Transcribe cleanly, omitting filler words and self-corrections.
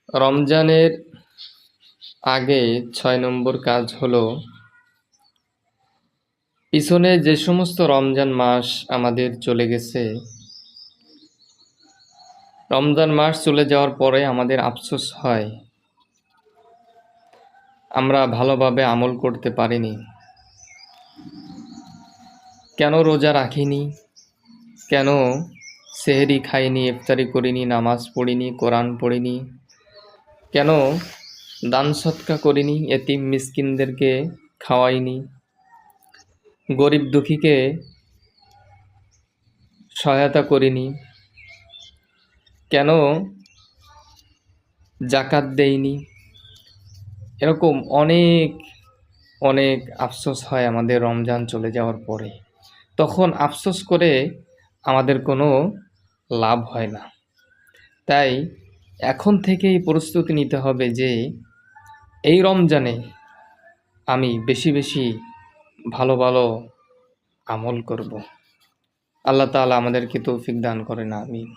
রমজানের আগে ৬ নম্বর কাজ হলো পিছনে যে সমস্ত রমজান মাস আমাদের চলে গেছে, রমজান মাস চলে যাওয়ার পরে আমাদের আফসোস হয় আমরা ভালোভাবে আমল করতে পারিনি। কেন রোজা রাখিনি, কেন সেহরি খাইনি, ইফতারি করিনি, নামাজ পড়িনি, কোরআন পড়িনি, কেন দান সৎকা করিনি, এতিম মিসকিনদেরকে খাওয়াইনি, গরিব দুঃখীকে সহায়তা করিনি, কেন জাকাত দেইনি। এরকম অনেক অনেক আফসোস হয় আমাদের রমজান চলে যাওয়ার পরে। তখন আফসোস করে আমাদের কোনো লাভ হয় না। তাই এখন থেকেই প্রস্তুতি নিতে হবে যে এই রমজানে আমি বেশি বেশি ভালো ভালো আমল করব। আল্লাহ তাআলা আমাদেরকে তৌফিক দান করেন, আমিন।